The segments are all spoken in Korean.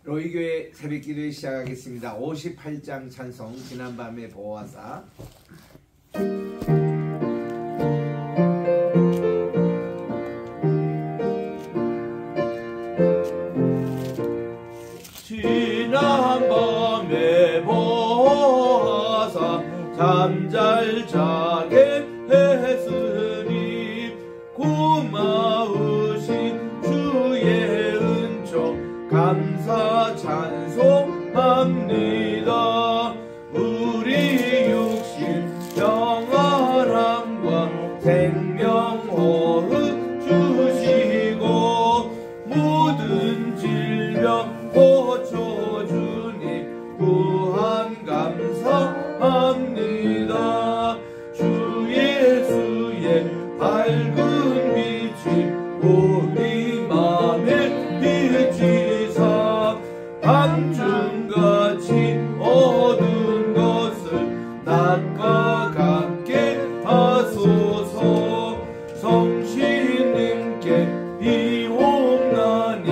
로이교회 새벽기도회 시작하겠습니다. 58장 찬송 지난밤의 보화사. 지난밤의 보화사 잠잘 자게 했으니 고마우신 주의 은총 감사 찬송합니다. 우리 육신 평안함과 생명 호흡 주시고 모든 질병 고쳐주니 구한 감사합니다. 주 예수의 밝은 빛이 우리 맘에 비치사 밤중같이 어두운 것을 낮과 같게 하소서. 성신님께 비옵나니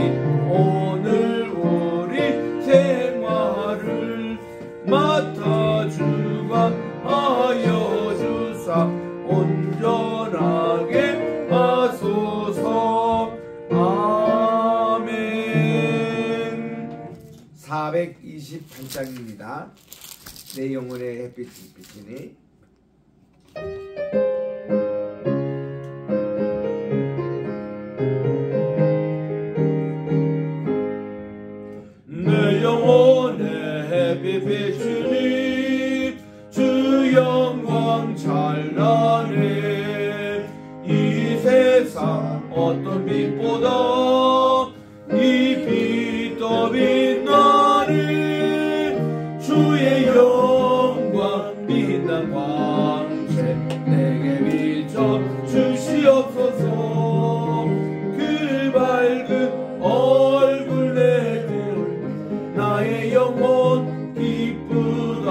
오늘 우리 생활을 맡아 주관하여 주사 온전하게 하소서. 아멘. 428장입니다. 내 영혼의 햇빛이 비치니. 내 영혼의 햇빛 비추니 주 영광 찬란해. 이 세상 어떤 빛보다 이 빛 더 빛나니 주의 영광 빛난 광채 내게 비춰 주시옵소서. 그 밝은 얼굴 내들 나의 영혼 기쁘다.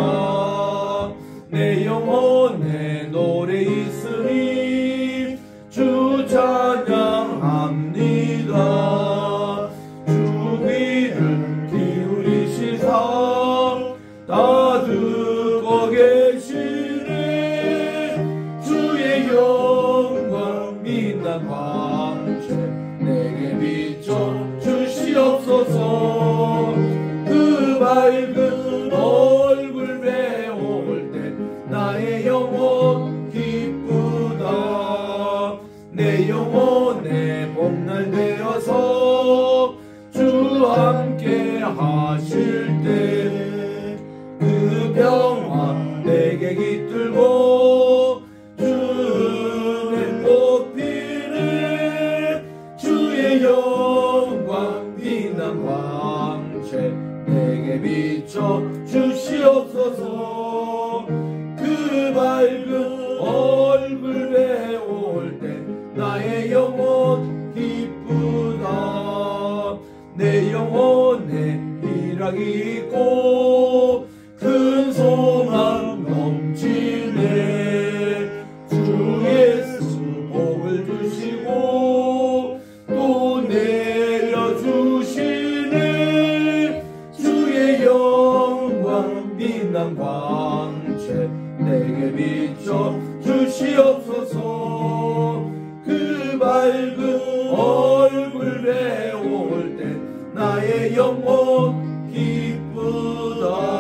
내 영혼에 노래 있으니 주 찬양합니다. 주 귀를 기울이시사 다 듣고 계시네. 주의 영광 빛난 광채 내게 비춰 주시옵소서. 그 밝은 얼굴 배울 때 나의 영혼 기쁘다. 내 영혼의 봄날 되어서 주 함께 하실 때 그 평화 내게 깃들고 주는 꽃피네. 주의 영광 빛난 광채 내게 비춰 주시옵소서. 그 밝은 얼굴 배울 때 나의 영혼 기쁘다. 내 영혼에 희락이 있고 큰 소망 넘치네. 주 예수 복을 주시고 또 내려주시네. 주의 영광 빛난 광채 내게 비춰 주시옵소서. 그 밝은 얼굴 배울 때 나의 영혼 기쁘다.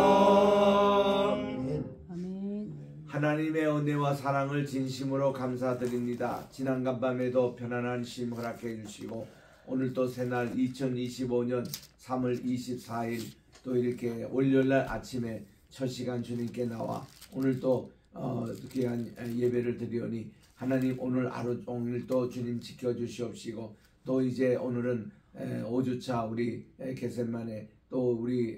하나님의 은혜와 사랑을 진심으로 감사드립니다. 지난 간밤에도 편안한 쉼 허락해 주시고 오늘도 새날 2025년 3월 24일 또 이렇게 월요일날 아침에 첫 시간 주님께 나와 오늘도 귀한 예배를 드리오니 하나님 오늘 하루 종일 또 주님 지켜주시옵시고 또 이제 오늘은 5주차 우리 겟셋만에 또 우리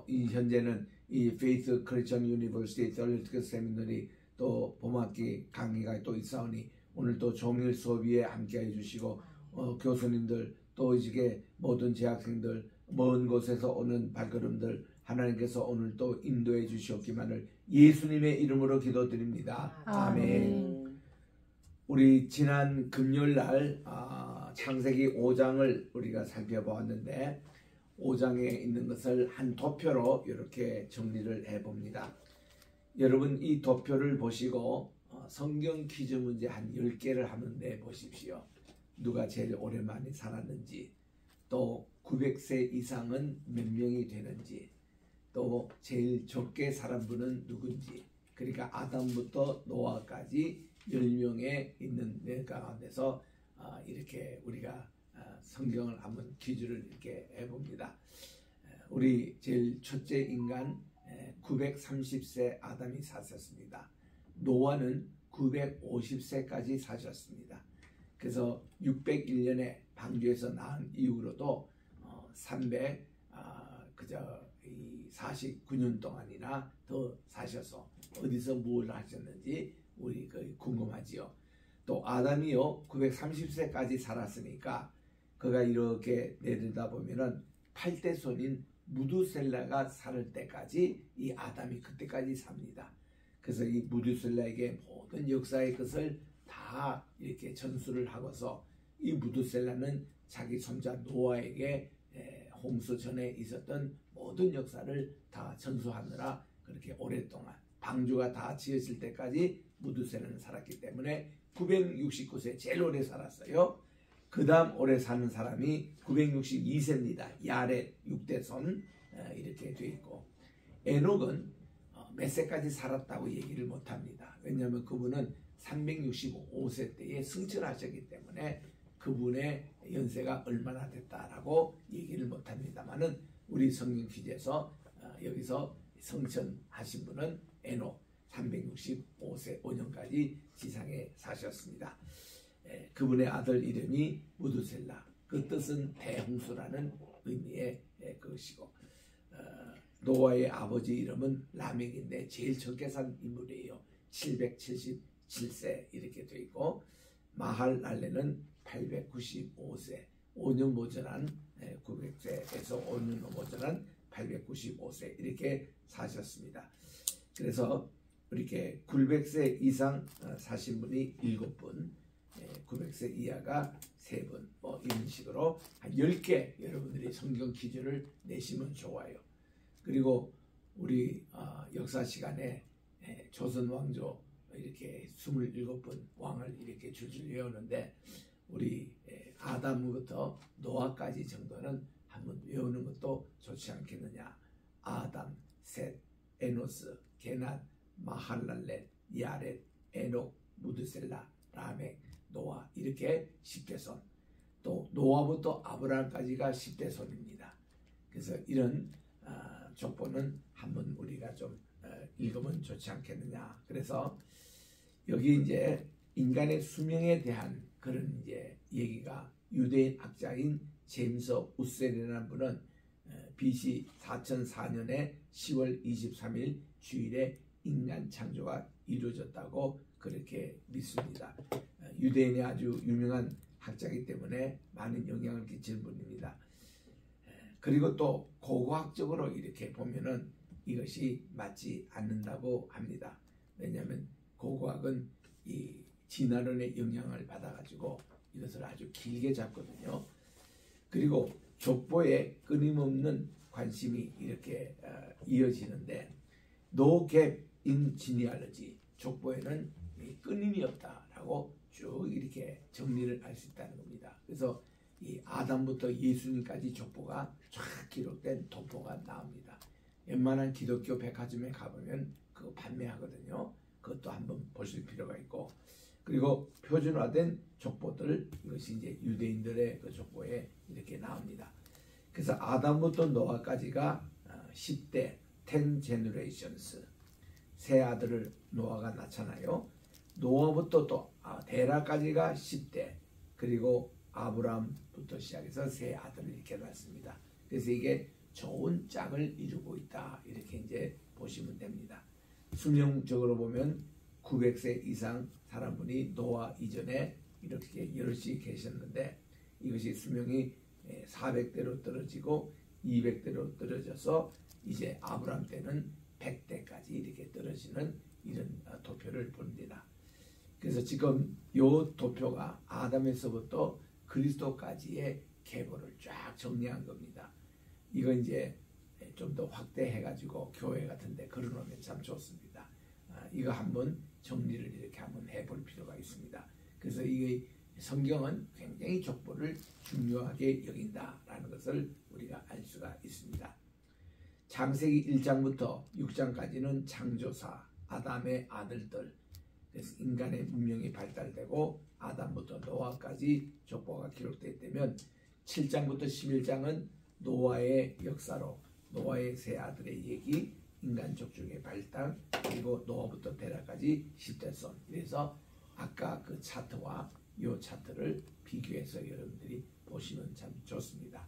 이 현재는 이 페이스 크리스천 유니버시티 썰리트 세미너리 또 봄학기 강의가 또 있사오니 오늘 또 종일 수업위에 함께해 주시고 교수님들 또 이제 모든 재학생들 먼 곳에서 오는 발걸음들 하나님께서 오늘 또 인도해 주시옵기만을 예수님의 이름으로 기도드립니다. 아멘. 우리 지난 금요일 날 창세기 5장을 우리가 살펴보았는데 5장에 있는 것을 한 도표로 이렇게 정리를 해봅니다. 여러분 이 도표를 보시고 성경 퀴즈 문제 한 10개를 한번 내보십시오. 누가 제일 오랜만에 살았는지, 또 900세 이상은 몇 명이 되는지, 또 제일 적게 살은 분은 누군지, 그러니까 아담부터 노아까지 10명에 있는 내 가운데서 이렇게 우리가 성경을 한번 퀴즈를 이렇게 해봅니다. 우리 제일 첫째 인간 930세 아담이 사셨습니다. 노아는 950세까지 사셨습니다. 그래서 601년에 방주에서 낳은 이후로도 49년 동안이나 더 사셔서 어디서 뭘 하셨는지 우리 궁금하지요. 또 아담이요 930세까지 살았으니까 그가 이렇게 내려다보면은 8대 손인 무두셀라가 살 때까지 이 아담이 그때까지 삽니다. 그래서 이 무두셀라에게 모든 역사의 것을 다 이렇게 전수를 하고서 이 무두셀라는 자기 손자 노아에게 홍수 전에 있었던 모든 역사를 다 전수하느라 그렇게 오랫동안 방주가 다 지어질 때까지 무두셀라는 살았기 때문에 969세 제일 오래 살았어요. 그 다음 오래 사는 사람이 962세입니다. 야렛 6대손 이렇게 돼 있고, 에녹은 몇 세까지 살았다고 얘기를 못합니다. 왜냐하면 그분은 365세 때에 승천하셨기 때문에 그분의 연세가 얼마나 됐다라고 얘기를 못합니다만은 우리 성경 퀴즈에서 여기서 성천하신 분은 에녹 365세 5년까지 지상에 사셨습니다. 그분의 아들 이름이 무두셀라, 그 뜻은 대홍수라는 의미의 것이고, 노아의 아버지 이름은 라멕인데 제일 적게 산 인물이에요. 777세 이렇게 되어 있고, 마할랄레는 895세, 5년 모자란 900세에서 5년 모자란 895세 이렇게 사셨습니다. 그래서 이렇게 900세 이상 사신 분이 7분, 900세 이하가 3분, 뭐 이런 식으로 한 10개 여러분들이 성경 퀴즈를 내시면 좋아요. 그리고 우리 역사 시간에 조선 왕조 이렇게 27분 왕을 이렇게 줄줄 외우는데 우리 아담부터 노아까지 정도는 한번 외우는 것도 좋지 않겠느냐. 아담, 셋, 에노스, 게낫, 마할랄렛, 야렛, 에녹, 무드셀라, 라멕, 노아 이렇게 10대손, 또 노아부터 아브라함까지가 10대손입니다. 그래서 이런 족보는 한번 우리가 좀 읽으면 좋지 않겠느냐. 그래서 여기 이제 인간의 수명에 대한 그런 이제 얘기가 유대인 학자인 제임스 우셀이라는 분은 BC 4004년에 10월 23일 주일에 인간 창조가 이루어졌다고 그렇게 믿습니다. 유대인이 아주 유명한 학자이기 때문에 많은 영향을 끼치는 분입니다. 그리고 또 고고학적으로 이렇게 보면은 이것이 맞지 않는다고 합니다. 왜냐하면 고고학은 이 진화론의 영향을 받아가지고 이것을 아주 길게 잡거든요. 그리고 족보에 끊임없는 관심이 이렇게 이어지는데 No gap in genealogy, 족보에는 끊임이 없다라고 쭉 이렇게 정리를 할 수 있다는 겁니다. 그래서 이 아담부터 예수님까지 족보가 쫙 기록된 도표가 나옵니다. 웬만한 기독교 백화점에 가보면 그거 판매하거든요. 그것도 한번 보실 필요가 있고, 그리고 표준화된 족보들, 이것이 이제 유대인들의 그 족보에 이렇게 나옵니다. 그래서 아담부터 노아까지가 10대 10 generations, 세 아들을 노아가 낳잖아요. 노아부터 또 데라까지가 10대, 그리고 아브라함부터 시작해서 세 아들을 이렇게 낳습니다. 그래서 이게 좋은 짝을 이루고 있다, 이렇게 이제 보시면 됩니다. 수명적으로 보면 900세 이상 사람 분이 노아 이전에 이렇게 여럿이 계셨는데 이것이 수명이 400대로 떨어지고 200대로 떨어져서 이제 아브라함 때는 100대까지 이렇게 떨어지는 이런 도표를 봅니다. 그래서 지금 이 도표가 아담에서부터 그리스도까지의 계보를 쫙 정리한 겁니다. 이거 이제 좀 더 확대해가지고 교회 같은데 걸어놓으면 참 좋습니다. 이거 한번 정리를 이렇게 한번 해볼 필요가 있습니다. 그래서 이 성경은 굉장히 족보를 중요하게 여긴다라는 것을 우리가 알 수가 있습니다. 창세기 1장부터 6장까지는 창조사, 아담의 아들들, 그래서 인간의 문명이 발달되고 아담부터 노아까지 족보가 기록되었다면 7장부터 11장은 노아의 역사로 노아의 세 아들의 얘기, 인간 족속의 발달, 그리고 노아부터 테라까지 10대 선. 그래서 아까 그 차트와 이 차트를 비교해서 여러분들이 보시면 참 좋습니다.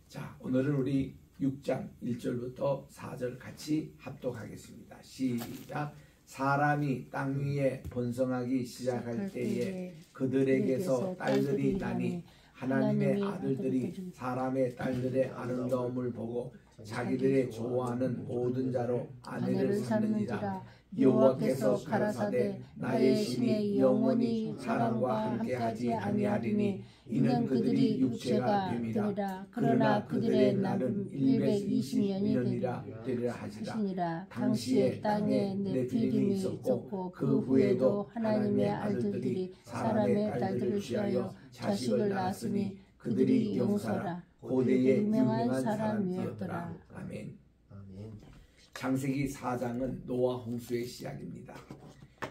자, 오늘은 우리 6장 1절부터 4절 같이 합독하겠습니다. 시작. 사람이 땅 위에 번성하기 시작할 때에 그들에게서 딸들이 나니 하나님의 아들들이 사람의 딸들의 아름다움을 보고 자기들의 좋아하는 모든 자로 아내를 삼느니라. 여호와께서 가라사대 나의 심히 영원히 사람과 함께하지 아니하리니 이는 그들이 육체가 됨이라. 그러나 그들의 날은 120년이라 되리라 하시라. 당시에 땅에 네피림이 있었고 그 후에도 하나님의 아들들이 사람의 딸들을 취하여 자식을 낳았으니 그들이 용서라. 고대의 유명한 사람이었더라. 아멘. 창세기 4장은 노아 홍수의 시작입니다.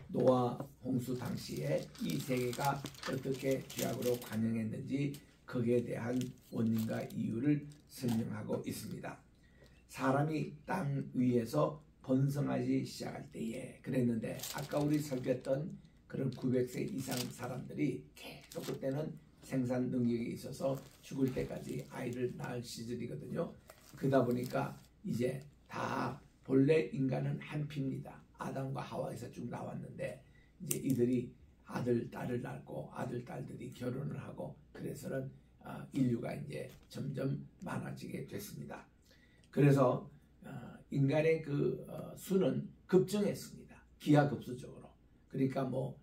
노아 홍수 당시에 이 세계가 어떻게 죄악으로 관영했는지 거기에 대한 원인과 이유를 설명하고 있습니다. 사람이 땅 위에서 번성하기 시작할 때에 그랬는데 아까 우리 살폈던 그런 900세 이상 사람들이 계속 그때는 생산 능력이 있어서 죽을 때까지 아이를 낳을 시절이거든요. 그러다 보니까 이제 다 본래 인간은 한 피입니다. 아담과 하와에서 쭉 나왔는데 이제 이들이 아들, 딸을 낳고 아들, 딸들이 결혼을 하고 그래서는 인류가 이제 점점 많아지게 됐습니다. 그래서 인간의 그 수는 급증했습니다. 기하급수적으로. 그러니까 뭐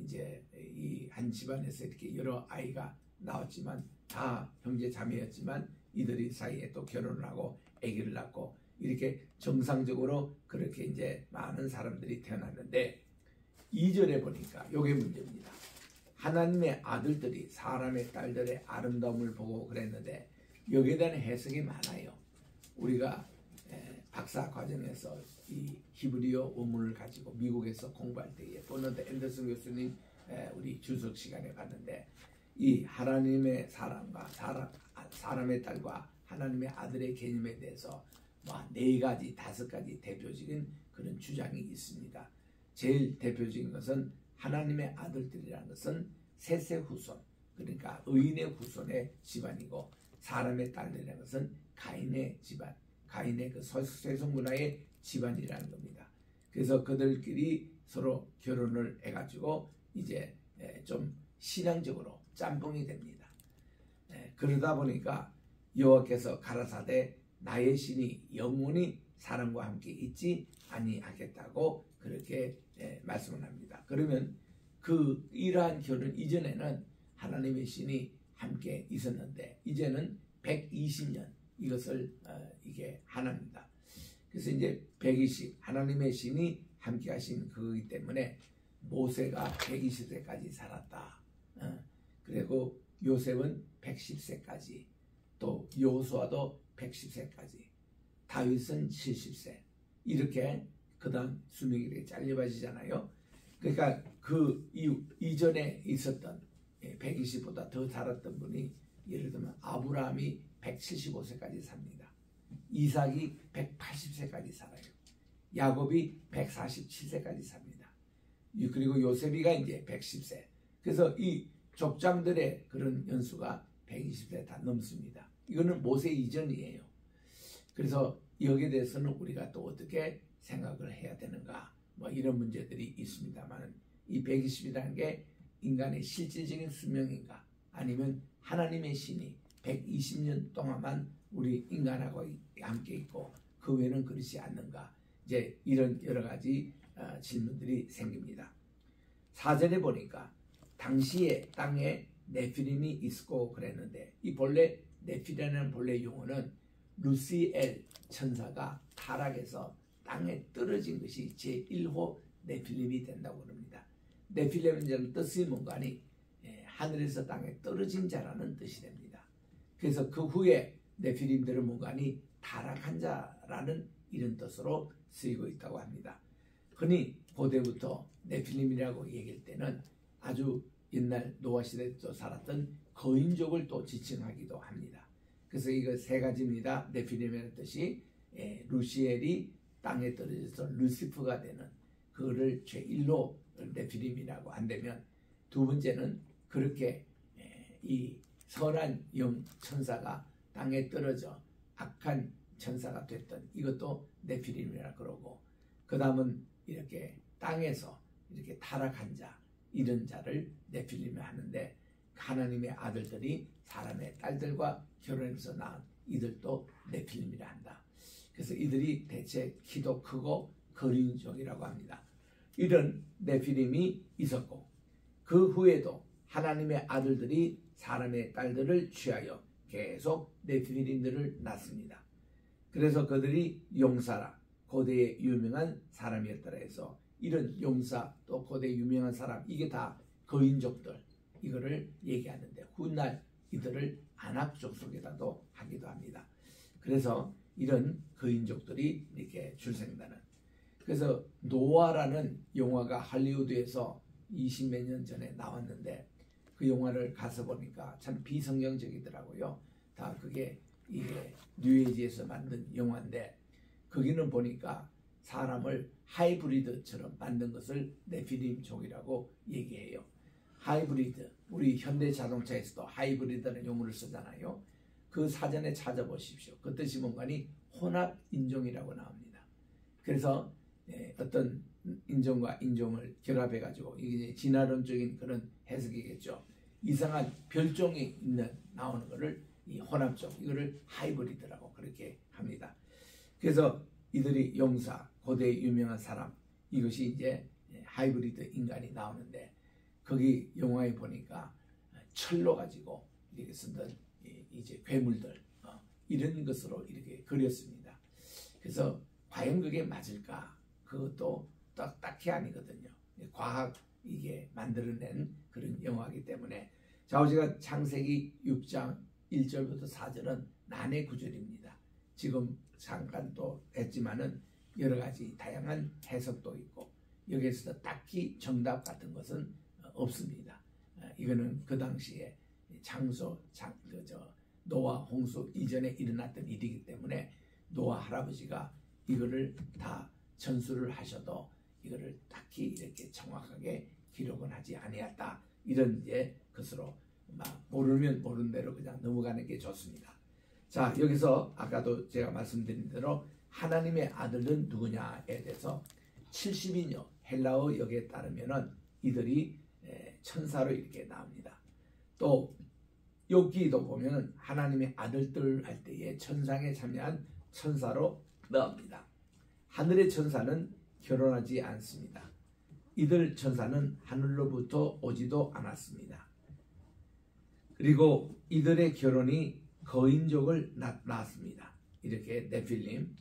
이제 이 한 집안에서 이렇게 여러 아이가 나왔지만 다 형제 자매였지만 이들이 사이에 또 결혼을 하고 아기를 낳고 이렇게 정상적으로 그렇게 이제 많은 사람들이 태어났는데 2절에 보니까 요게 문제입니다. 하나님의 아들들이 사람의 딸들의 아름다움을 보고 그랬는데 여기에 대한 해석이 많아요. 우리가 박사 과정에서 이 히브리어 원문을 가지고 미국에서 공부할 때에 버너드 앤더슨 교수님 우리 주석 시간에 봤는데 이 하나님의 사람과 사람의 딸과 하나님의 아들의 개념에 대해서 뭐 4가지, 5가지 대표적인 그런 주장이 있습니다. 제일 대표적인 것은 하나님의 아들들이라는 것은 셋의 후손, 그러니까 의인의 후손의 집안이고 사람의 딸들이라는 것은 가인의 집안, 가인의 그 세속 문화의 집안이라는 겁니다. 그래서 그들끼리 서로 결혼을 해가지고 이제 좀 신앙적으로 짬뽕이 됩니다. 그러다 보니까 여호와께서 가라사대 나의 신이 영원히 사람과 함께 있지 아니하겠다고 그렇게 말씀을 합니다. 그러면 그 이러한 결혼 이전에는 하나님의 신이 함께 있었는데 이제는 120년 이것을 이게 하나입니다. 그래서 이제 120 하나님의 신이 함께 하신 그거기 때문에 모세가 120세까지 살았다. 그리고 요셉은 110세까지 또 여호수아도 110세까지 다윗은 70세 이렇게 그 다음 수명이 이렇게 잘려가지잖아요. 그러니까 그 이전에 있었던 120보다 더 살았던 분이 예를 들면 아브라함이 175세까지 삽니다. 이삭이 180세까지 살아요. 야곱이 147세까지 삽니다. 그리고 요셉이가 이제 110세. 그래서 이 족장들의 그런 연수가 120세 다 넘습니다. 이거는 모세 이전이에요. 그래서 여기에 대해서는 우리가 또 어떻게 생각을 해야 되는가 뭐 이런 문제들이 있습니다만 이 120이라는 게 인간의 실질적인 수명인가 아니면 하나님의 신이 120년 동안만 우리 인간하고 함께 있고 그 외에는 그렇지 않는가 이제 이런 여러 가지 질문들이 생깁니다. 4절에 보니까 당시에 땅에 네피림이 있고 그랬는데 이 본래 네피라는 본래 용어는 루시엘 천사가 타락해서 땅에 떨어진 것이 제1호 네필림이 된다고 합니다. 네필림은 뜻이 뭔가니 하늘에서 땅에 떨어진 자라는 뜻이 됩니다. 그래서 그 후에 네필림들은 뭔가니 타락한 자라는 이런 뜻으로 쓰이고 있다고 합니다. 흔히 고대부터 네필림이라고 얘기할 때는 아주 옛날 노아 시대에 또 살았던 거인족을 또 지칭하기도 합니다. 그래서 이거 세 가지입니다. 네필림이라는 뜻이 루시엘이 땅에 떨어져서 루시프가 되는 그거를 제1로 네필림이라고 한다면, 두 번째는 그렇게 이 선한 영 천사가 땅에 떨어져 악한 천사가 됐던 이것도 네필림이라 그러고, 그 다음은 이렇게 땅에서 이렇게 타락한 자, 이런 자를 네필림이 하는데, 하나님의 아들들이 사람의 딸들과 결혼해서 낳은 이들도 네필림이라 한다. 그래서 이들이 대체 키도 크고 거린족이라고 합니다. 이런 네필림이 있었고, 그 후에도 하나님의 아들들이 사람의 딸들을 취하여 계속 네필림들을 낳습니다. 그래서 그들이 용사라, 고대의 유명한 사람이었더라 해서 이런 용사 또 고대 유명한 사람, 이게 다 거인족들, 이거를 얘기하는데, 훗날 이들을 아낙 족속이라도 하기도 합니다. 그래서 이런 거인족들이 이렇게 출생되는, 그래서 노아라는 영화가 할리우드에서 20몇 년 전에 나왔는데, 그 영화를 가서 보니까 참 비성경적이더라고요. 다 그게 이게 뉴에이지에서 만든 영화인데, 거기는 보니까 사람을 하이브리드처럼 만든 것을 네필림족이라고 얘기해요. 하이브리드, 우리 현대 자동차에서도 하이브리드라는 용어를 쓰잖아요. 그 사전에 찾아보십시오. 그 뜻이 뭔가니 혼합 인종이라고 나옵니다. 그래서 어떤 인종과 인종을 결합해 가지고, 이게 진화론적인 그런 해석이겠죠. 이상한 별종이 나오는 거를 이 혼합종, 이거를 하이브리드라고 그렇게 합니다. 그래서 이들이 용사, 고대 유명한 사람, 이것이 이제 하이브리드 인간이 나오는데, 거기 영화에 보니까 철로 가지고 이렇게 쓰던 이제 괴물들, 이런 것으로 이렇게 그렸습니다. 그래서 과연 그게 맞을까? 그것도 딱히 아니거든요. 과학 이게 만들어낸 그런 영화이기 때문에. 좌우지가 창세기 6장 1절부터 4절은 난해 구절입니다. 지금 잠깐 또 했지만은 여러 가지 다양한 해석도 있고, 여기에서 딱히 정답 같은 것은 없습니다. 이거는 그 당시에 노아 홍수 이전에 일어났던 일이기 때문에 노아 할아버지가 이거를 다 전수를 하셔도 이거를 딱히 이렇게 정확하게 기록은 하지 아니했다, 이런 이제 것으로 막 모르면 모르는 대로 그냥 넘어가는 게 좋습니다. 자, 여기서 아까도 제가 말씀드린 대로 하나님의 아들은 누구냐에 대해서 70인요 헬라어 역에 따르면은 이들이 천사로 이렇게 나옵니다. 또 욥기도 보면은 하나님의 아들들 할 때에 천상에 참여한 천사로 나옵니다. 하늘의 천사는 결혼하지 않습니다. 이들 천사는 하늘로부터 오지도 않았습니다. 그리고 이들의 결혼이 거인족을 낳았습니다. 이렇게 네필림.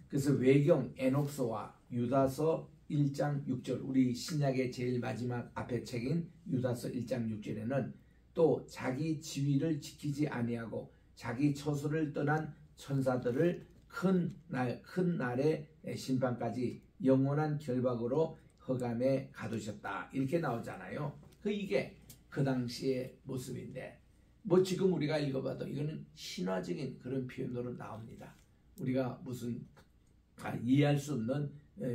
그래서 외경 에녹서와 유다서 1장 6절, 우리 신약의 제일 마지막 앞에 책인 유다서 1장 6절에는 또 자기 지위를 지키지 아니하고 자기 처소를 떠난 천사들을 큰 날의 심판까지 영원한 결박으로 흑암에 가두셨다, 이렇게 나오잖아요. 이게 그 당시의 모습인데, 뭐 지금 우리가 읽어봐도 이거는 신화적인 그런 표현으로 나옵니다. 우리가 무슨 이해할 수 없는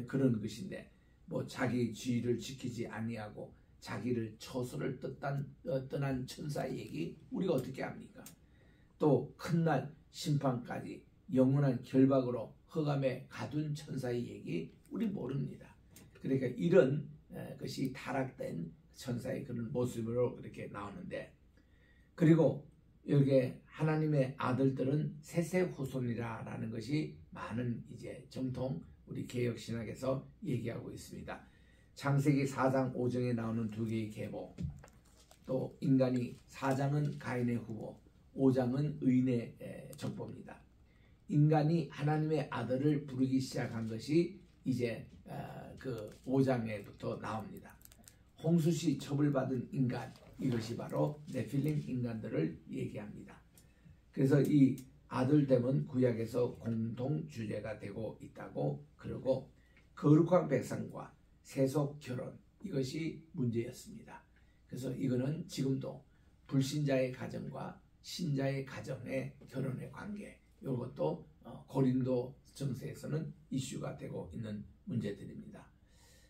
그런 것인데, 뭐 자기 지위를 지키지 아니하고 자기를 처소를 떠난 천사의 얘기 우리가 어떻게 합니까? 또 큰 날 심판까지 영원한 결박으로 흑암에 가둔 천사의 얘기 우리 모릅니다. 그러니까 이런 것이 타락된 천사의 그런 모습으로 그렇게 나오는데, 그리고 여기 하나님의 아들들은 셋의 후손이라는 것이 많은 이제 정통 우리 개혁신학에서 얘기하고 있습니다. 창세기 4장 5장에 나오는 두 개의 계보, 또 인간이 4장은 가인의 후보, 5장은 의인의 족보입니다. 인간이 하나님의 아들을 부르기 시작한 것이 이제 그 5장에부터 나옵니다. 홍수시 처벌받은 인간, 이것이 바로 네필림 인간들을 얘기합니다. 그래서 이 아들됨은 구약에서 공통 주제가 되고 있다고 그러고, 거룩한 백성과 세속 결혼, 이것이 문제였습니다. 그래서 이거는 지금도 불신자의 가정과 신자의 가정의 결혼의 관계, 이것도 고린도 정서에서는 이슈가 되고 있는 문제들입니다.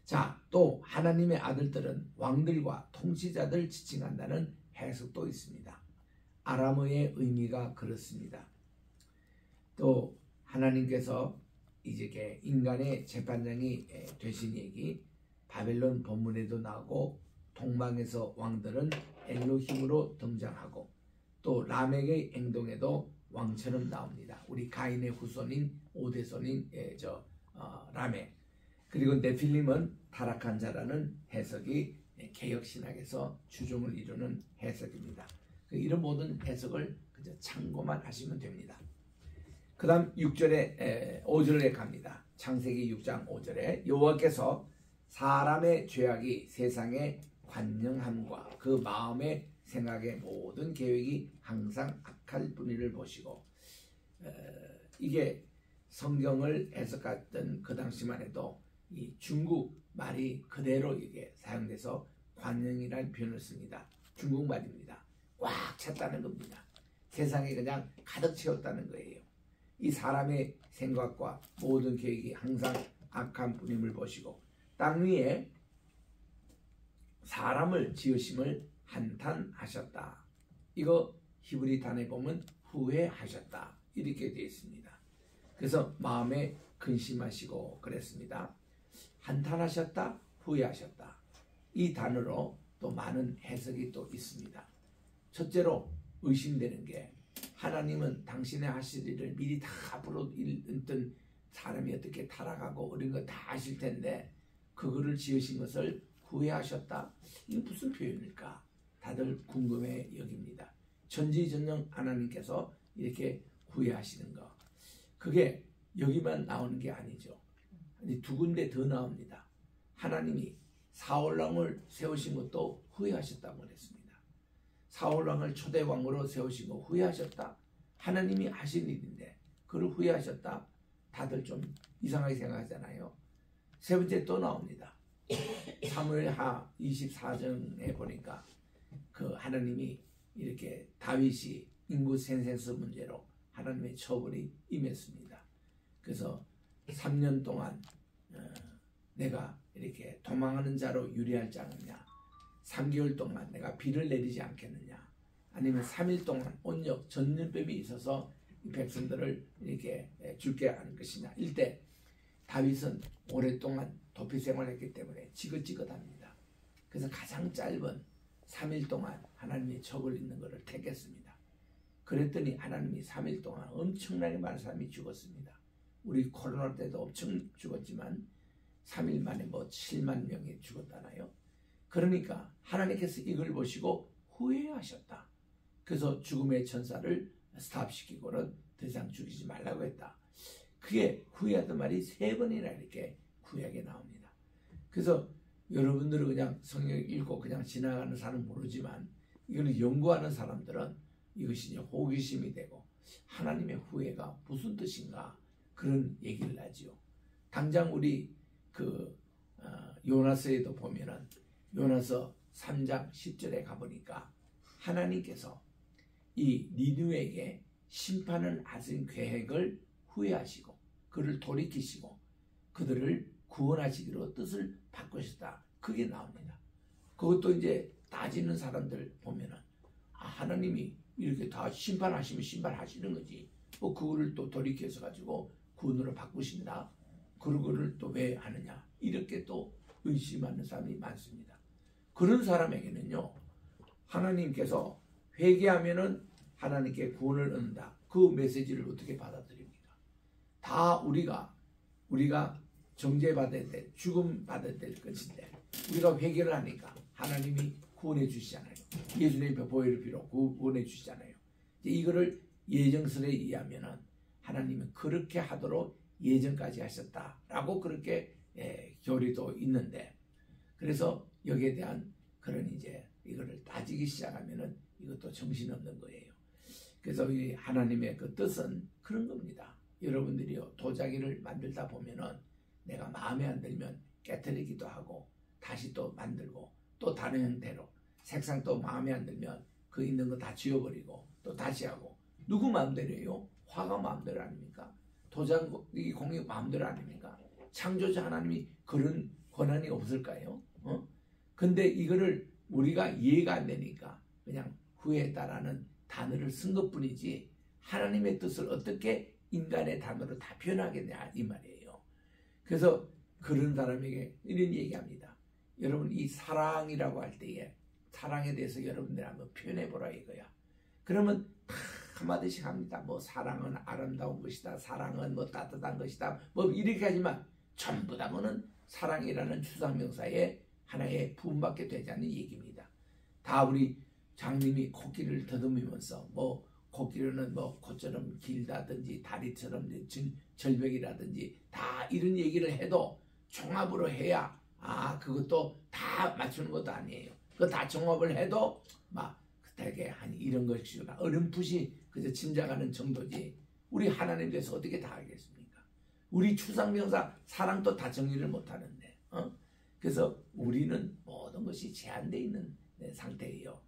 자, 또 하나님의 아들들은 왕들과 통치자들 지칭한다는 해석도 있습니다. 아람어의 의미가 그렇습니다. 또 하나님께서 이제 인간의 재판장이 되신 얘기, 바벨론 본문에도 나오고, 동방에서 왕들은 엘로힘으로 등장하고, 또 라멕의 행동에도 왕처럼 나옵니다. 우리 가인의 후손인 오대손인 라멕, 그리고 네필림은 타락한 자라는 해석이 개혁신학에서 주종을 이루는 해석입니다. 이런 모든 해석을 그저 참고만 하시면 됩니다. 그 다음 5절에 갑니다. 창세기 6장 5절에 여호와께서 사람의 죄악이 세상에 관영함과 그 마음의 생각의 모든 계획이 항상 악할 뿐이를 보시고, 이게 성경을 해석했던 그 당시만 해도 이 중국 말이 그대로 이게 사용돼서 관영이라는 표현을 씁니다. 중국 말입니다. 꽉 찼다는 겁니다. 세상에 그냥 가득 채웠다는 거예요. 이 사람의 생각과 모든 계획이 항상 악한 뿐임을 보시고, 땅 위에 사람을 지으심을 한탄하셨다. 이거 히브리 단에 보면 후회하셨다, 이렇게 되어 있습니다. 그래서 마음에 근심하시고 그랬습니다. 한탄하셨다, 후회하셨다, 이 단어로 또 많은 해석이 또 있습니다. 첫째로 의심되는 게, 하나님은 당신의 하실 일을 미리 다 앞으로 읽던 사람이 어떻게 타락하고 어린 거 다 아실 텐데 그거를 지으신 것을 후회하셨다. 이게 무슨 표현일까? 다들 궁금해 여깁니다. 전지전능 하나님께서 이렇게 후회하시는 거, 그게 여기만 나오는 게 아니죠. 두 군데 더 나옵니다. 하나님이 사울왕을 세우신 것도 후회하셨다고 그랬습니다. 사울왕을 초대왕으로 세우신 거 후회하셨다. 하나님이 하신 일인데 그걸 후회하셨다. 다들 좀 이상하게 생각하잖아요. 세 번째 또 나옵니다. 사무엘하 24장에 보니까 그 하나님이 이렇게 다윗이 인구 센서스 문제로 하나님의 처벌이 임했습니다. 그래서 3년 동안 내가 이렇게 도망하는 자로 유리하지 않느냐, 3개월 동안 내가 비를 내리지 않겠느냐, 아니면 3일 동안 온역 전염병이 있어서 이 백성들을 이렇게 죽게 하는 것이냐. 일대 다윗은 오랫동안 도피 생활했기 때문에 지긋지긋합니다. 그래서 가장 짧은 3일 동안 하나님의 척을 있는 것을 택했습니다. 그랬더니 하나님이 3일 동안 엄청나게 많은 사람이 죽었습니다. 우리 코로나 때도 엄청 죽었지만 3일 만에 7만 명이 죽었잖아요. 그러니까 하나님께서 이걸 보시고 후회하셨다. 그래서 죽음의 천사를 스탑시키고는 더 이상 죽이지 말라고 했다. 그게 후회하던 말이 3번이나 이렇게 구약에 나옵니다. 그래서 여러분들은 그냥 성경 읽고 그냥 지나가는 사람은 모르지만, 이거는 연구하는 사람들은 이것이 이제 호기심이 되고 하나님의 후회가 무슨 뜻인가 그런 얘기를 하지요. 당장 우리 요나서에도 보면은 요나서 3장 10절에 가보니까 하나님께서 이 니느웨에게 심판을 하신 계획을 후회하시고 그를 돌이키시고 그들을 구원하시기로 뜻을 바꾸셨다. 그게 나옵니다. 그것도 이제 따지는 사람들 보면은 하나님이 이렇게 다 심판하시면 심판하시는 거지, 그거를 또 돌이켜서 가지고 구원으로 바꾸신다, 그런 거를 또 왜 하느냐, 이렇게 또 의심하는 사람이 많습니다. 그런 사람에게는요, 하나님께서 회개하면은 하나님께 구원을 얻는다, 그 메시지를 어떻게 받아들입니까? 다 우리가 정죄받아야 될, 죽음 받아야 될 것인데 우리가 회개를 하니까 하나님이 구원해 주시잖아요. 예수님의 보혈을 빌어 구원해 주시잖아요. 이거를 예정설에 의하면은 하나님은 그렇게 하도록 예정까지 하셨다라고 그렇게 교리도 있는데, 그래서 여기에 대한 그런 이제 이거를 따지기 시작하면은 이것도 정신없는 거예요. 그래서 이 하나님의 그 뜻은 그런 겁니다. 여러분들이요, 도자기를 만들다 보면은 내가 마음에 안 들면 깨트리기도 하고 다시 또 만들고 또 다른 형태로, 색상 또 마음에 안 들면 그 있는 거 다 지워버리고 또 다시 하고. 누구 마음대로예요? 화가 마음대로 아닙니까? 도자기 공이 마음대로 아닙니까? 창조자 하나님이 그런 권한이 없을까요? 근데 이거를 우리가 이해가 안 되니까 그냥 후회했다라는 단어를 쓴 것뿐이지, 하나님의 뜻을 어떻게 인간의 단어로 다 표현하겠냐 이 말이에요. 그래서 그런 사람에게 이런 얘기합니다. 여러분, 이 사랑이라고 할 때에 사랑에 대해서 여러분들 한번 표현해보라 이거야. 그러면 다 한마디씩 합니다. 뭐 사랑은 아름다운 것이다, 사랑은 뭐 따뜻한 것이다, 뭐 이렇게 하지만 전부 다 뭐는 사랑이라는 추상명사의 하나의 부분밖에 되지 않는 얘기입니다. 다 우리 장님이 코끼리를 더듬으면서 뭐 코끼리는 뭐 코처럼 길다든지 다리처럼 절벽이라든지 다 이런 얘기를 해도 종합으로 해야 그것도 다 맞추는 것도 아니에요. 그거 다 종합을 해도 막 되게 한 이런 것이구나 어렴풋이 그저 짐작하는 정도지, 우리 하나님 대해서 어떻게 다 알겠습니까? 우리 추상명사 사랑도 다 정리를 못하는데 그래서 우리는 모든 것이 제한되어 있는 상태예요.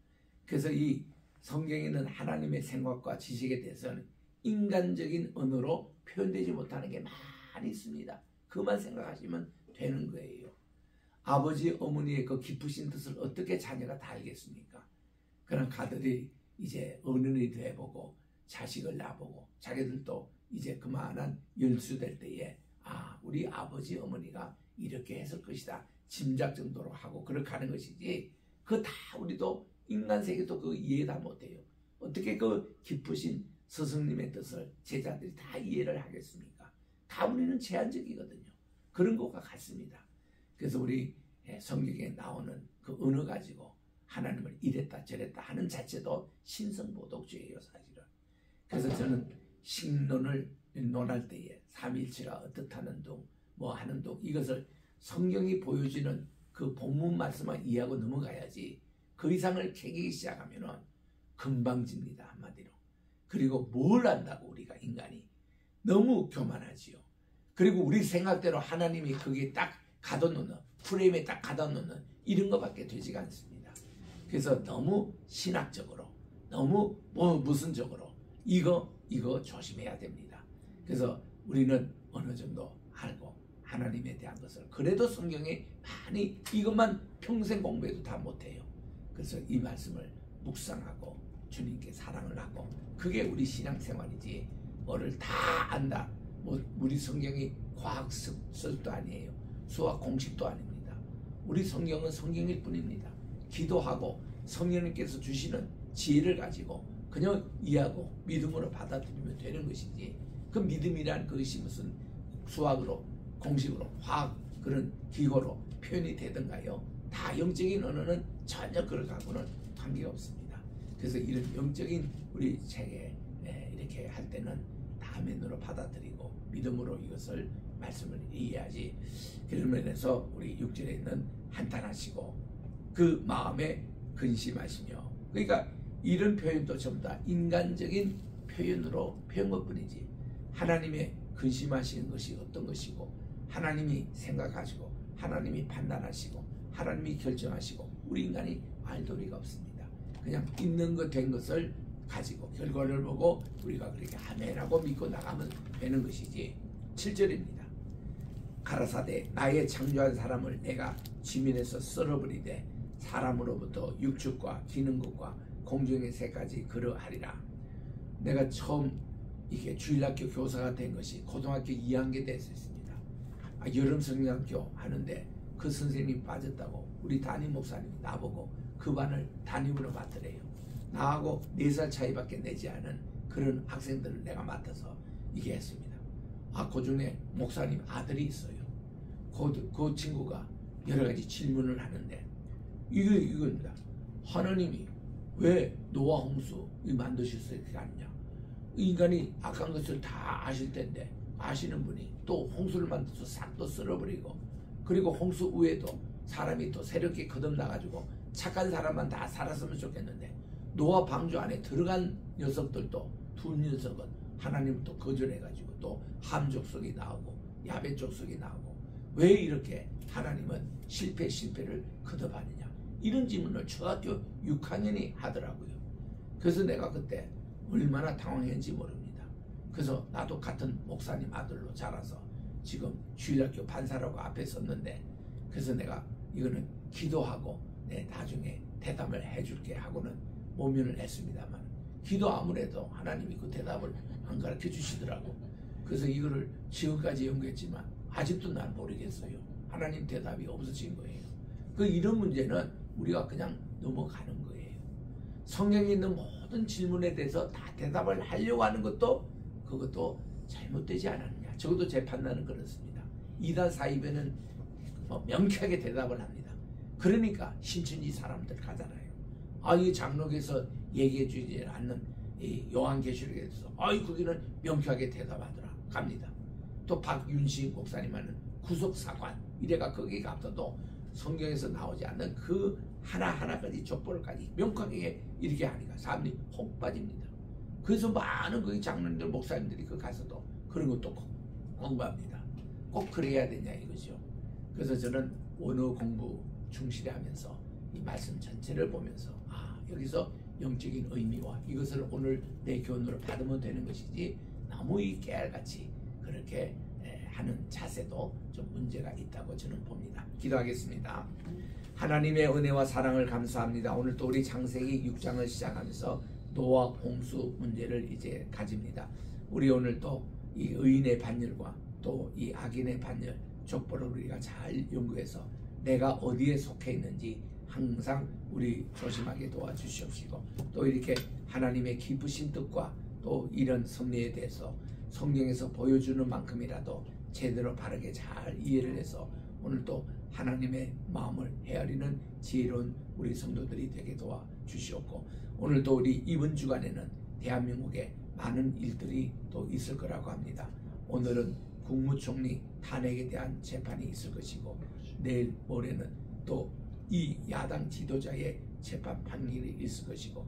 그래서 이 성경에는 하나님의 생각과 지식에 대해서는 인간적인 언어로 표현되지 못하는 게 많이 있습니다. 그만 생각하시면 되는 거예요. 아버지 어머니의 그 깊으신 뜻을 어떻게 자녀가 다 알겠습니까? 그런 가들이 이제 어른이 돼보고 자식을 낳아보고 자기들도 이제 그만한 연수될 때에 우리 아버지 어머니가 이렇게 했을 것이다 짐작 정도로 하고 그렇게 하는 것이지, 그거 다 우리도 인간 세계도 그 이해 다 못해요. 어떻게 그 깊으신 스승님의 뜻을 제자들이 다 이해를 하겠습니까? 다 우리는 제한적이거든요. 그런 것과 같습니다. 그래서 우리 성경에 나오는 그 언어 가지고 하나님을 이랬다 저랬다 하는 자체도 신성모독죄예요, 사실은. 그래서 저는 신론을 논할 때에 삼위일체가 어떻다는 둥, 뭐 하는 둥, 이것을 성경이 보여주는 그 본문 말씀만 이해하고 넘어가야지, 그 이상을 캐기 시작하면은 금방집니다, 한마디로. 그리고 뭘 안다고 우리가 인간이 너무 교만하지요. 그리고 우리 생각대로 하나님이 거기에 딱 가둬놓는, 프레임에 딱 가둬놓는 이런 것밖에 되지가 않습니다. 그래서 너무 신학적으로, 너무 무슨적으로 이거 조심해야 됩니다. 그래서 우리는 어느 정도 알고 하나님에 대한 것을, 그래도 성경에 많이 이것만 평생 공부해도 다 못해요. 그래서 이 말씀을 묵상하고 주님께 사랑을 하고, 그게 우리 신앙생활이지 뭐를 다 안다, 뭐 우리 성경이 과학서도 아니에요, 수학 공식도 아닙니다. 우리 성경은 성경일 뿐입니다. 기도하고 성령님께서 주시는 지혜를 가지고 그냥 이해하고 믿음으로 받아들이면 되는 것이지, 그 믿음이란 그것이 무슨 수학으로 공식으로 화학 그런 기호로 표현이 되던가요? 다 영적인 언어는 전혀 그럴하고는 관계가 없습니다. 그래서 이런 영적인 우리 책에 이렇게 할 때는 다 맨으로 받아들이고 믿음으로 이것을 말씀을 이해하지. 그런 면에서 우리 6절에 있는 한탄하시고 그 마음에 근심하시며, 그러니까 이런 표현도 전부 다 인간적인 표현으로 표현 것뿐이지, 하나님의 근심하시는 것이 어떤 것이고 하나님이 생각하시고 하나님이 판단하시고 하나님이 결정하시고 우리 인간이 알 도리가 없습니다. 그냥 있는 것 된 것을 가지고 결과를 보고 우리가 그렇게 아멘하고 믿고 나가면 되는 것이지. 7절입니다. 가라사대 나의 창조한 사람을 내가 지면에서 썰어버리되 사람으로부터 육축과 기는 것과 공중의 새까지 그러하리라. 내가 처음 이게 주일학교 교사가 된 것이 고등학교 2학년 됐었습니다. 여름 성경학교 하는데 그 선생님이 빠졌다고 우리 담임 목사님이 나보고 그 반을 담임으로 맡으래요. 나하고 4살 차이밖에 내지 않은 그런 학생들을 내가 맡아서 이게 했습니다. 그 중에 목사님 아들이 있어요. 그 친구가 여러 가지 질문을 하는데 이겁니다. 하나님이 왜 노아 홍수 만드셨어요? 그게 아니냐? 인간이 악한 것을 다 아실 텐데 아시는 분이 또 홍수를 만들어서 싹 또 쓸어버리고, 그리고 홍수 후에도 사람이 또 새롭게 거듭나가지고 착한 사람만 다 살았으면 좋겠는데 노아 방주 안에 들어간 녀석들도 두 녀석은 하나님을 또 거절해가지고 또 함 족속이 나오고 야벳 족속이 나오고, 왜 이렇게 하나님은 실패를 거듭하느냐, 이런 질문을 초등학교 6학년이 하더라고요. 그래서 내가 그때 얼마나 당황했는지 모릅니다. 그래서 나도 같은 목사님 아들로 자라서 지금 주일학교 판사라고 앞에 섰는데, 그래서 내가 이거는 기도하고 내 나중에 대답을 해줄게 하고는 모면을 했습니다만, 기도 아무래도 하나님이 그 대답을 안 가르쳐 주시더라고. 그래서 이거를 지금까지 연구했지만 아직도 난 모르겠어요. 하나님 대답이 없어진 거예요. 이런 문제는 우리가 그냥 넘어가는 거예요. 성경에 있는 모든 질문에 대해서 다 대답을 하려고 하는 것도 그것도 잘못되지 않았느냐. 적어도 제 판단은 그렇습니다. 이단 사입에는 명쾌하게 대답을 합니다. 그러니까 신천지 사람들 가잖아요. 이 장로께서 얘기해 주지 않는 이 요한계시록에서 거기는 명쾌하게 대답하더라 갑니다. 또 박윤식 목사님 하는 구속사관 이래가 거기 가서도 성경에서 나오지 않는 그 하나하나까지 족보를까지 명쾌하게 이렇게 하니까 사람들이 혹 빠집니다. 그래서 많은 그 장로님들 목사님들이 그 가서도 그런 것도 공부합니다. 꼭 그래야 되냐 이거죠. 그래서 저는 원어 공부 충실히 하면서 이 말씀 전체를 보면서 여기서 영적인 의미와 이것을 오늘 내 교훈으로 받으면 되는 것이지 너무 이 깨알같이 그렇게 하는 자세도 좀 문제가 있다고 저는 봅니다. 기도하겠습니다. 하나님의 은혜와 사랑을 감사합니다. 오늘 또 우리 창세기 6장을 시작하면서 노아 홍수 문제를 이제 가집니다. 우리 오늘 또 이 의인의 반열과 또 이 악인의 반열 족보를 우리가 잘 연구해서 내가 어디에 속해 있는지 항상 우리 조심하게 도와주시옵시고, 또 이렇게 하나님의 기쁘신 뜻과 또 이런 섭리에 대해서 성경에서 보여주는 만큼이라도 제대로 바르게 잘 이해를 해서 오늘 또 하나님의 마음을 헤아리는 지혜로운 우리 성도들이 되게 도와주시옵고, 오늘 또 우리 이번 주간에는 대한민국에 많은 일들이 또 있을 거라고 합니다. 오늘은 국무총리 탄핵에 대한 재판이 있을 것이고, 내일 모레는 또 이 야당 지도자의 재판 판결이 있을 것이고,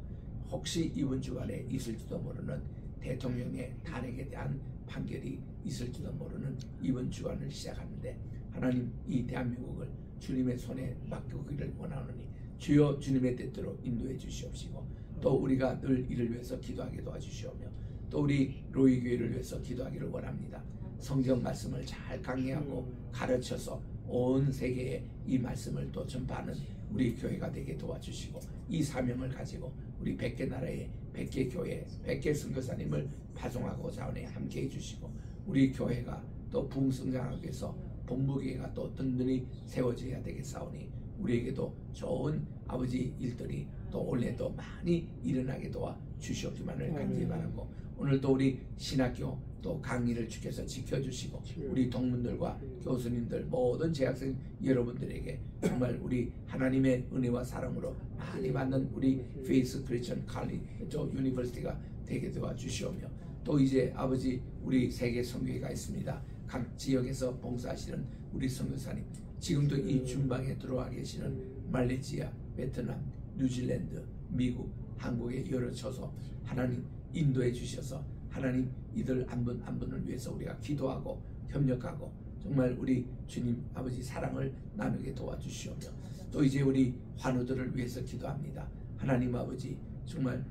혹시 이번 주간에 있을지도 모르는 대통령의 탄핵에 대한 판결이 있을지도 모르는 이번 주간을 시작하는데, 하나님 이 대한민국을 주님의 손에 맡기기를 원하노니 주여 주님의 뜻대로 인도해 주시옵시고, 또 우리가 늘 이를 위해서 기도하게 도와주시오며, 또 우리 로이교회를 위해서 기도하기를 원합니다. 성경 말씀을 잘 강의하고 가르쳐서 온 세계에 이 말씀을 또 전파하는 우리 교회가 되게 도와주시고, 이 사명을 가지고 우리 100개 나라에 100개 교회 100개 선교사님을 파송하고자 하오니 함께 해주시고, 우리 교회가 또 부흥성장하기 위해서 본부교회가 또 든든히 세워져야 되겠사오니 우리에게도 좋은 아버지 일들이 또 올해도 많이 일어나게 도와주시옵기만을 간절히 바라고, 오늘도 우리 신학교 또 강의를 주께서 지켜주시고, 우리 동문들과 교수님들 모든 재학생 여러분들에게 정말 우리 하나님의 은혜와 사랑으로 많이 받는 우리 페이스 크리스천 칼리지 유니버시티가 되게 도와주시오며, 또 이제 아버지 우리 세계 선교회가 있습니다. 각 지역에서 봉사하시는 우리 선교사님, 지금도 이 중방에 들어와 계시는 말레이시아, 베트남, 뉴질랜드, 미국, 한국의 여러 처소 하나님 인도해 주셔서 하나님 이들 한 분 한 분을 위해서 우리가 기도하고 협력하고 정말 우리 주님 아버지 사랑을 나누게 도와주시오며, 또 이제 우리 환우들을 위해서 기도합니다. 하나님 아버지 정말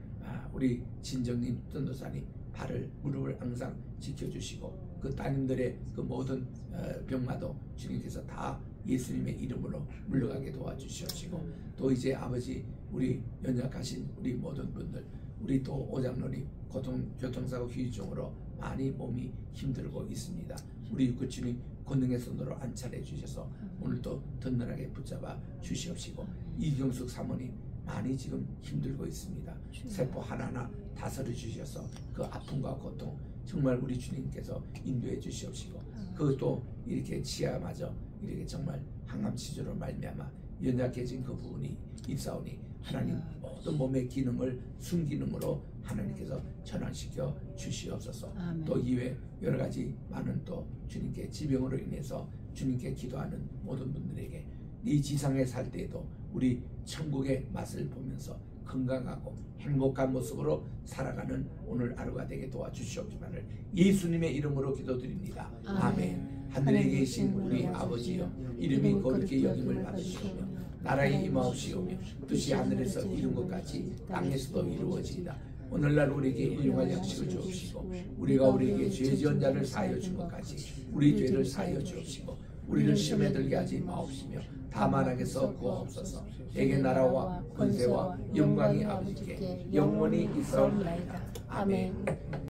우리 진정님 전도사님 발을 무릎을 항상 지켜주시고, 그 따님들의 그 모든 병마도 주님께서 다 예수님의 이름으로 물러가게 도와주시옵시고, 또 이제 아버지 우리 연약하신 우리 모든 분들, 우리 또 오장로님 교통사고 후유증으로 많이 몸이 힘들고 있습니다. 우리 육구주님 권능의 손으로 안찰해 주셔서 오늘도 든든하게 붙잡아 주시옵시고, 이경숙 사모님 많이 지금 힘들고 있습니다. 세포 하나하나 다스려 주셔서 그 아픔과 고통 정말 우리 주님께서 인도해 주시옵시고, 그것도 이렇게 치아마저 이렇게 정말 항암치료로 말미암아 연약해진 그 부분이 있사오니 하나님 모든 몸의 기능을 순기능으로 하나님께서 전환시켜 주시옵소서. 아멘. 또 이외 여러 가지 많은 또 주님께 질병으로 인해서 주님께 기도하는 모든 분들에게 이 지상에 살 때에도 우리 천국의 맛을 보면서 건강하고 행복한 모습으로 살아가는 오늘 하루가 되게 도와주시옵기만을 예수님의 이름으로 기도드립니다. 아멘. 하늘에 계신 우리 아버지여, 이름이 거룩히 여김을 받으시오며 나라의 임하옵시오며 뜻이 하늘에서 이룬 것 같이 땅에서도 이루어지이다. 오늘날 우리에게 일용할 양식을 주옵시고 우리가 우리에게 죄 지은 자를 사하여 준 것 같이 우리 죄를 사하여 주옵시고 우리를 시험에 들게 하지 마옵시며 다만 악에서 구하옵소서. 내게 나라와 권세와 영광이 아버지께 영원히 있사옵나이다. 아멘.